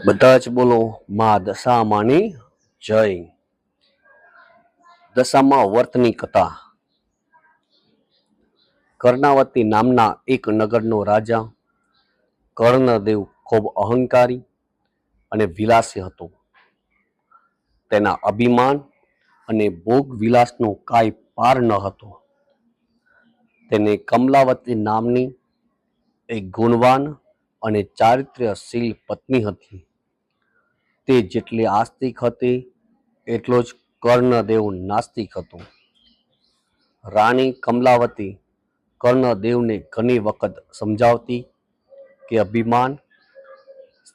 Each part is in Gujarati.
બધા જ બોલો માં દશામાની જય. દશામા વર્તની કથા. કર્ણાવતી નામના એક નગરનો રાજા કર્ણદેવ ખૂબ અહંકારી અને વિલાસી હતો. તેના અભિમાન અને ભોગ વિલાસનો કાંઈ પાર ન હતો. તેને કમલાવતી નામની એક ગુણવાન અને ચારિત્ર્યશીલ પત્ની હતી. તે જેટલી આસ્તિક હતી એટલો જ કર્ણદેવ નાસ્તિક હતો. રાણી કમલાવતી કર્ણદેવને ઘણી વખત સમજાવતી કે અભિમાન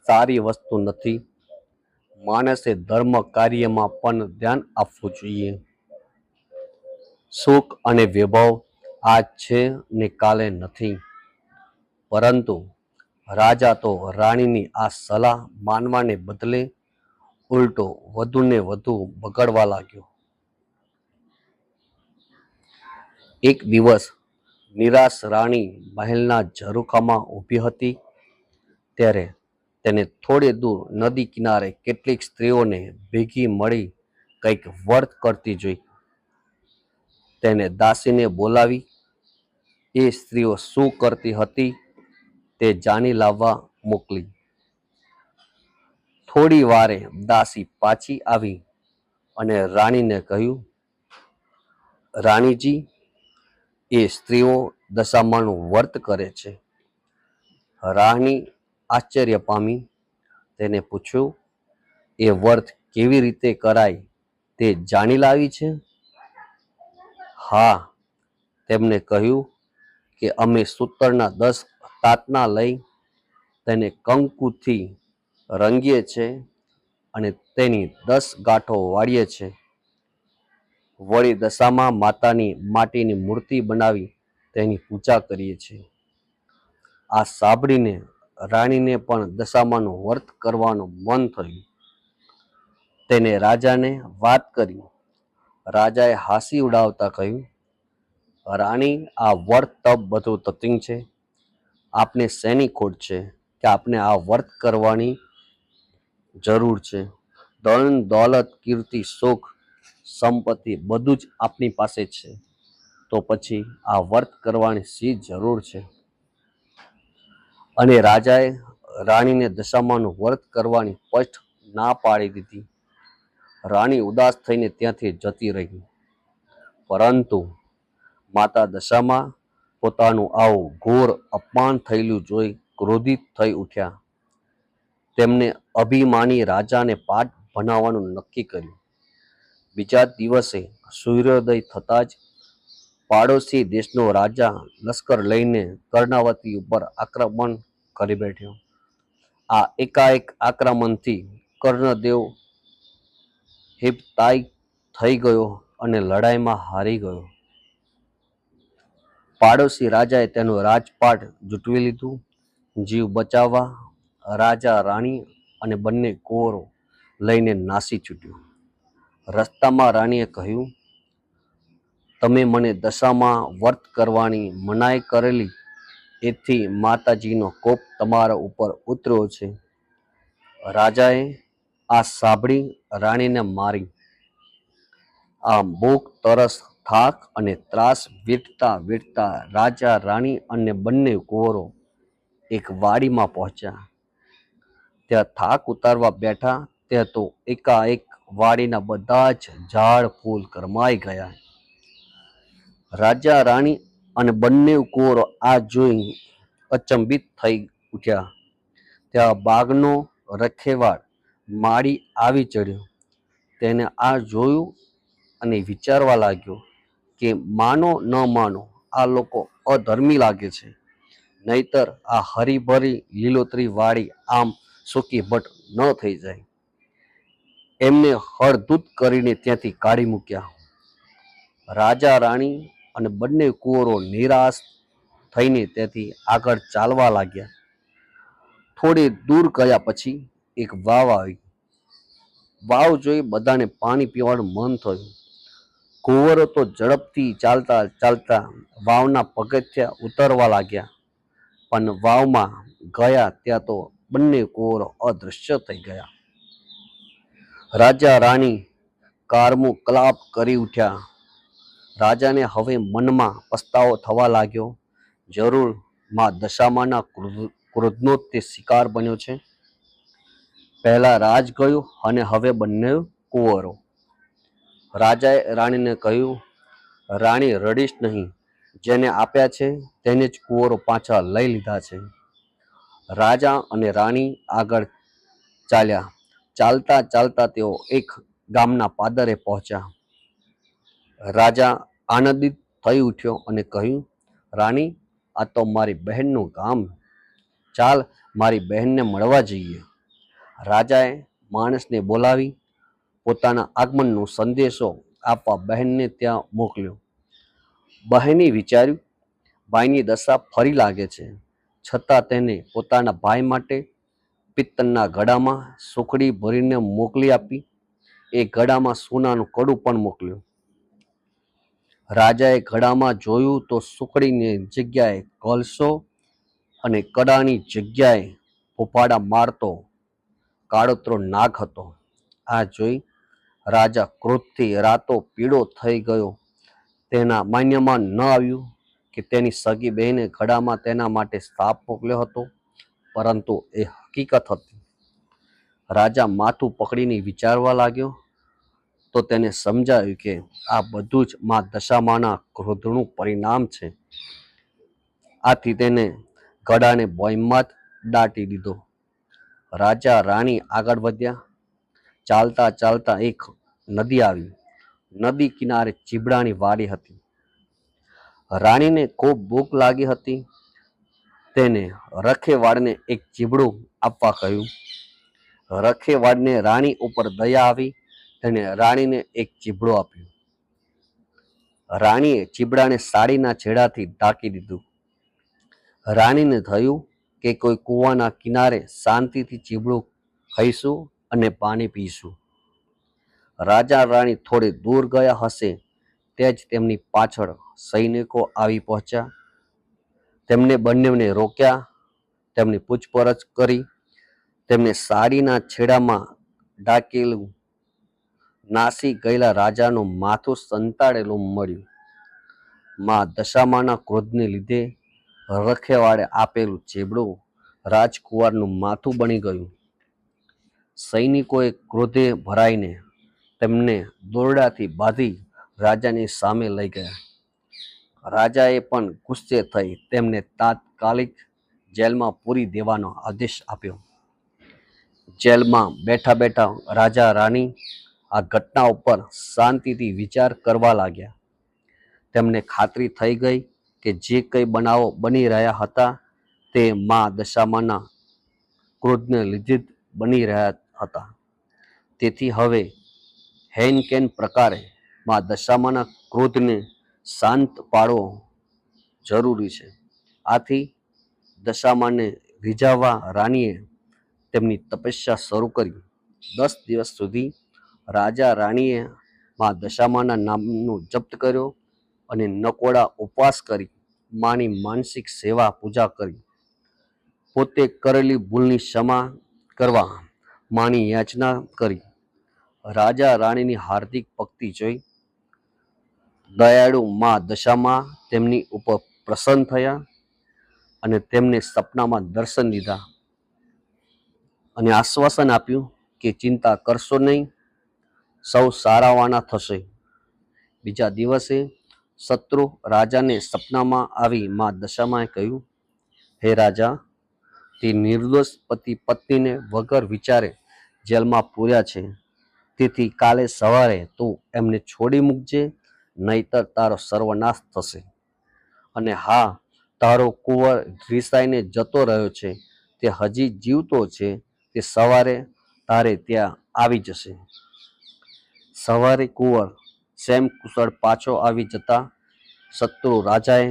સારી વસ્તુ નથી. માણસે ધર્મ કાર્યમાં પણ ધ્યાન આપવું જોઈએ. સુખ અને વૈભવ આજ છે ને કાલે નથી. પરંતુ રાજા તો રાણીની આ સલાહ માનવાને બદલે ઉલટો વધુને વધુ બગડવા લાગ્યો. એક દિવસ નિરાશ રાણી મહેલના ઝરૂખામાં ઊભી હતી ત્યારે તેને થોડે દૂર નદી કિનારે કેટલીક સ્ત્રીઓને ભેગી મળી કંઈક વ્રત કરતી જોઈ. તેને દાસીને બોલાવી એ સ્ત્રીઓ શું કરતી હતી તે જાણી લાવવા મોકલી. થોડી વારે દાસી પાછી આવી અને રાણીને કહ્યું, રાણીજી, એ સ્ત્રીઓ દશામાનું વ્રત કરે છે. રાણી આશ્ચર્ય પામી. તેને પૂછ્યું, એ વ્રત કેવી રીતે કરાય તે જાણી લાવી છે? હા, તેમને કહ્યું કે અમે સૂતરના 10 તાતણા લઈ તેને કંકુથી રંગીએ છે અને તેની 10 ગાંઠો વાળીએ છે. વળી દશામા માતાની માટીની મૂર્તિ બનાવી તેની પૂજા કરીએ છીએ. આ સાંભળીને રાણીને પણ દશામાનું વ્રત કરવાનું મન થયું. તેને રાજાને વાત કરી. રાજાએ હાસી ઉડાવતા કહ્યું, રાણી, આ વ્રત તપ બધું તત્વિંગ છે. આપને શેની ખોટ છે કે આપને આ વ્રત કરવાની જરૂર છે? ધન દોલત કીર્તિ સુખ સંપત્તિ બધું જ આપની પાસે છે, તો પછી આ વ્રત કરવાની શી જરૂર છે? અને રાજાએ રાણીને દશામાનું વ્રત કરવાની સ્પષ્ટ ના પાડી દીધી. રાણી ઉદાસ થઈને ત્યાંથી જતી રહી. પરંતુ માતા દશામા પોતાનું આવું ઘોર અપમાન થયેલું જોઈ ક્રોધિત થઈ ઉઠ્યા. તેમને અભિમાની રાજાને પાઠ ભણાવવાનું નક્કી કર્યું. બીજા દિવસે સૂર્યોદય થતાં જ પાડોશી દેશનો રાજા લશ્કર લઈને કર્ણાવતી ઉપર આક્રમણ કરી બેઠ્યો. આ એકાએક આક્રમણથી કર્ણદેવ હિપતાય થઈ ગયો અને લડાઈમાં હારી ગયો. પાડોશી રાજાએ તેનું રાજપાટ જૂટવી લીધું. જીવ બચાવવા રાજા રાણી અને બંને કુંવરો લઈને નાસી છૂટ્યો. રસ્તામાં રાણીએ કહ્યું, તમે મને દશામાં વ્રત કરવાની મનાઈ કરેલી એથી માતાજીનો કોપ તમારા ઉપર ઉતર્યો છે. રાજાએ આ સાંભળી રાણીને મારી. આમ ભૂખ તરસ થાક અને ત્રાસ વેઠતા વેઠતા રાજા રાણી અને બંને કુંવરો એક વાડીમાં પહોંચ્યા. ત્યાં થાક ઉતારવા બેઠા ત્યાં તો એકાએક વાડીના બધા જ ઝાડ ફૂલ ગરમાઈ ગયા. રાજા રાણી અને બંને કુંવરો આ જોઈ અચંબિત થઈ ઉઠ્યા. ત્યાં બાગનો રખેવાળ માળી આવી ચડ્યો. તેને આ જોયું અને વિચારવા લાગ્યો કે માનો ન માનો આ લોકો અધર્મી લાગે છે, નહીતર આ હરીભરી લીલોતરી વાડી આમ સૂકી ભટ ન થઈ જાય. એમને હળધૂત કરીને ત્યાંથી કાઢી મૂક્યા. રાજા રાણી અને બંને કુંવરો નિરાશ થઈને ત્યાંથી આગળ ચાલવા લાગ્યા. થોડે દૂર ગયા પછી એક વાવ આવી. વાવ જોઈ બધાને પાણી પીવાનું મન થયું. કુંવરો તો ઝડપથી ચાલતા ચાલતા વાવના પગથિયાં ઉતરવા લાગ્યા. પણ વાવમાં ગયા ત્યાં તો બંને કુંવરો અદૃશ્ય થઈ ગયા. રાજા રાણી કારમું કલાપ કરી ઉઠ્યા. રાજાને હવે મનમાં પસ્તાવો થવા લાગ્યો. જરૂર માં દશામાના ક્રોધનો તે શિકાર બન્યો છે. પહેલા રાજ ગયું અને હવે બંને કુંવરો. રાજાએ રાણીને કહ્યું, રાણી રડીશ નહીં. જેને આપ્યા છે તેને જ કુંવરો પાછા લઈ લીધા છે. રાજા અને રાણી આગળ ચાલ્યા. ચાલતા ચાલતા તેઓ એક ગામના પાદરે પહોંચ્યા. રાજા આનંદિત થઈ ઉઠ્યો અને કહ્યું, રાણી, આ તો મારી બહેનનું ગામ. ચાલ મારી બહેનને મળવા જઈએ. રાજાએ માણસને બોલાવી પોતાના આગમનનો સંદેશો આપવા બહેનને ત્યાં મોકલ્યો. બહેને વિચાર્યું, ભાઈની દશા ફરી લાગે છે, છતાં તેને પોતાના ભાઈ માટે પિત્તળના ઘડામાં સુખડી ભરીને મોકલી આપી. એ ઘડામાં સોનાનું કડું પણ મોકલ્યું. રાજાએ ઘડામાં જોયું તો સુખડીની જગ્યાએ કળશો અને કડાની જગ્યાએ ફૂફાડા મારતો કાળોતરો નાગ હતો. આ જોઈ રાજા ક્રોધથી રાતો પીળો થઈ ગયો. તેના માન્યમાં ન આવ્યું કે તેની સગી બહેને ઘડામાં તેના માટે શ્રાપ મોકલ્યો હતો, પરંતુ એ હકીકત હતી. રાજા માથું પકડીને વિચારવા લાગ્યો તો તેને સમજાયું કે આ બધું જ માં દશામાના ક્રોધનું પરિણામ છે. આથી તેને ઘડાને બોયમાં જ દાટી દીધો. રાજા રાણી આગળ વધ્યા. ચાલતા ચાલતા એક નદી આવી. નદી કિનારે ચીબડાની વાડી હતી. રાણીને ખૂબ ભૂખ લાગી હતી. તેને રખેવાળને એક ચીબડું આપવા કહ્યું. રખેવાળને રાણી ઉપર દયા આવી. તેણે રાણીને એક ચીબડું આપ્યું. રાણીએ ચીબડાને સાડીના છેડાથી ઢાંકી દીધું. રાણીને થયું કે કોઈ કૂવાના કિનારે શાંતિથી ચીબડું ખાઈશું અને પાણી પીશું. રાજા રાણી થોડે દૂર ગયા હશે તે જ તેમની પાછળ સૈનિકો આવી પહોંચ્યા. તેમને બંનેને રોક્યા. તેમની પૂછપરછ કરી. તેમને સાડીના છેડામાં ઢાંકેલું નાસી ગયેલા રાજાનું માથું સંતાડેલું મળ્યું. માં દશામાના ક્રોધને લીધે રખેવાળે આપેલું ચીબડું રાજકુમારનું માથું બની ગયું. સૈનિકોએ ક્રોધે ભરાઈને તેમને દોરડાથી બાંધી રાજાની સામે લઈ ગયા. રાજાએ પણ ગુસ્સે થઈ તેમને તાત્કાલિક જેલમાં પૂરી દેવાનો આદેશ આપ્યો. જેલમાં બેઠા બેઠા રાજા રાણી આ ઘટના ઉપર શાંતિથી વિચાર કરવા લાગ્યા. તેમને ખાતરી થઈ ગઈ કે જે કંઈ બનાવો બની રહ્યા હતા તે માં દશામાના ક્રોધને લીધે જ બની રહ્યા હતા. તેથી હવે હેન કેન પ્રકારે માં દશામાના ક્રોધને શાંત પાડવો જરૂરી છે. આથી દશામાને રીઝવવા રાણીએ તેમની તપસ્યા શરૂ કરી. 10 દિવસ સુધી રાજા રાણીએ માં દશામાના નામનું જપ કર્યો અને નકોડા ઉપવાસ કરી માની માનસિક સેવા પૂજા કરી. પોતે કરેલી ભૂલની ક્ષમા કરવા માની યાચના કરી. રાજા રાણીની હાર્દિક ભક્તિ જોઈ દયાળુ માં દશામાં તેમની ઉપર પ્રસન્ન થયા અને તેમને સપનામાં દર્શન દીધા અને આશ્વાસન આપ્યું કે ચિંતા કરશો નહીં, સૌ સારાવાના થશે. બીજા દિવસે શત્રુ રાજાને સપનામાં આવી માં દશામાએ કહ્યું, હે રાજા, તે નિર્દોષ પતિ પત્નીને વગર વિચારે જેલમાં પૂર્યા છે. તેથી કાલે સવારે તું એમને છોડી મૂકજે, નહીતર તારો સર્વનાશ થશે. અને હા, તારો કુંવર રિસાઈને જતો રહ્યો છે, તે હજી જીવતો છે. તે સવારે તારે ત્યાં આવી જશે. સવારે કુંવર સેમ કુશળ પાછો આવી જતા શત્રુ રાજાએ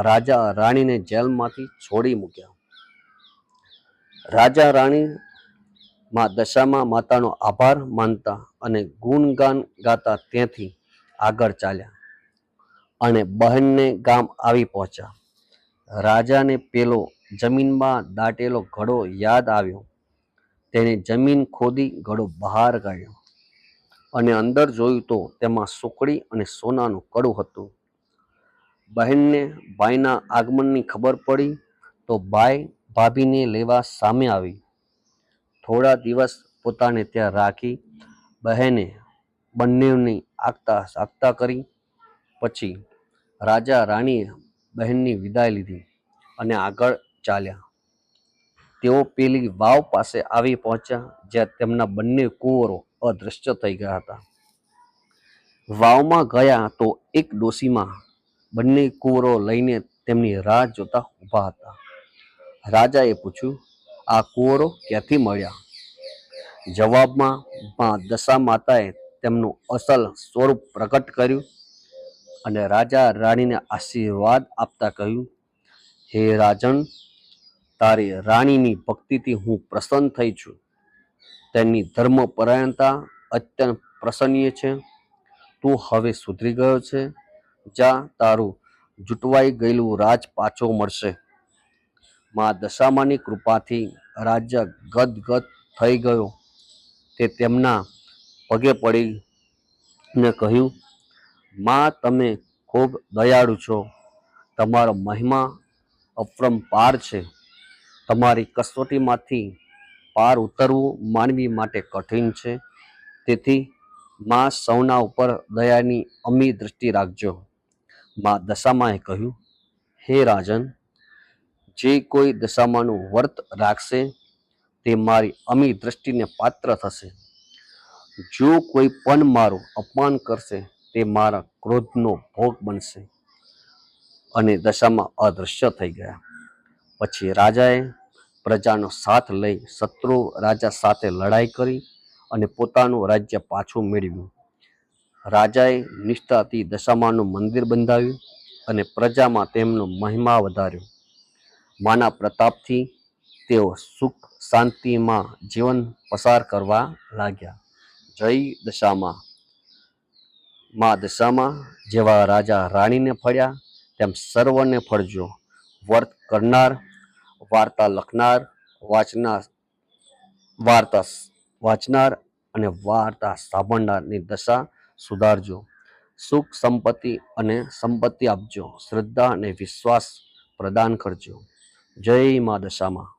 રાજા રાણીને જેલમાંથી છોડી મૂક્યા. રાજા રાણી માં દશામા માતાનો આભાર માનતા અને ગુણગાન ગાતા ત્યાંથી આગળ ચાલ્યા અને બહેનને ગામ આવી પહોંચ્યા. રાજાને પેલો જમીનમાં દાટેલો ઘડો યાદ આવ્યો. તેણે જમીન ખોદી ઘડો બહાર કાઢ્યો અને અંદર જોયું તો તેમાં સુકડી અને સોનાનું કડું હતું. બહેનને ભાઈના આગમનની ખબર પડી તો ભાઈ ભાભીને લેવા સામે આવી. થોડા દિવસ પોતાને ત્યાં રાખી બહેને બંનેની આગતા કરી. પછી રાજા રાણીએ બહેનની વિદાય લીધી અને આગળ ચાલ્યા. તેઓ પેલી વાવ પાસે આવી પહોંચ્યા જ્યાં તેમના બંને કુંવરો અદૃશ્ય થઈ ગયા હતા. વાવમાં ગયા તો એક ડોશીમાં બંને કુંવરો લઈને તેમની રાહ જોતા ઊભા હતા. રાજાએ પૂછ્યું, આ કુંવરો ક્યાંથી મળ્યા? જવાબમાં માં દશા માતાએ તેમનું અસલ સ્વરૂપ પ્રગટ કર્યું અને રાજા રાણીને આશીર્વાદ આપતા કહ્યું, હે રાજન, તારી રાણીની ભક્તિથી હું પ્રસન્ન થઈ છું. તેની ધર્મપરાયણતા અત્યંત પ્રશંસનીય છે. તું હવે સુધરી ગયો છે. જા, તારું જૂટવાઈ ગયેલું રાજ પાછો મળશે. માં દશામાની કૃપાથી રાજા ગદગદ થઈ ગયો. તે તેમના પગે પડીને કહ્યું, માં, તમે ખૂબ દયાળુ છો. તમારો મહિમા અપરંપાર છે. તમારી કસોટીમાંથી પાર ઉતરવું માનવી માટે કઠિન છે. તેથી માં સૌના ઉપર દયાની અમી દૃષ્ટિ રાખજો. માં દશામાએ કહ્યું, હે રાજન, જે કોઈ દશામાનું વ્રત રાખશે તે મારી અમી દૃષ્ટિને પાત્ર થશે. જો કોઈ પણ મારું અપમાન કરશે તે મારા ક્રોધનો ભોગ બનશે. અને દશામાં અદૃશ્ય થઈ ગયા. પછી રાજાએ પ્રજાનો સાથ લઈ શત્રુ રાજા સાથે લડાઈ કરી અને પોતાનું રાજ્ય પાછું મેળવ્યું. રાજાએ નિષ્ઠાથી દશામાનું મંદિર બંધાવ્યું અને પ્રજામાં તેમનો મહિમા વધાર્યો. માના પ્રતાપથી તેઓ સુખ શાંતિમાં જીવન પસાર કરવા લાગ્યા. જય દશામા. માં દશામા જેવા રાજા રાણીને ફળ્યા તેમ સર્વને ફળજો. વ્રત કરનાર, વાર્તા લખનાર, વાંચનાર અને વાર્તા સાંભળનારની દશા સુધારજો. સુખ અને સંપત્તિ આપજો. શ્રદ્ધા અને વિશ્વાસ પ્રદાન કરજો. જય માં દશામા.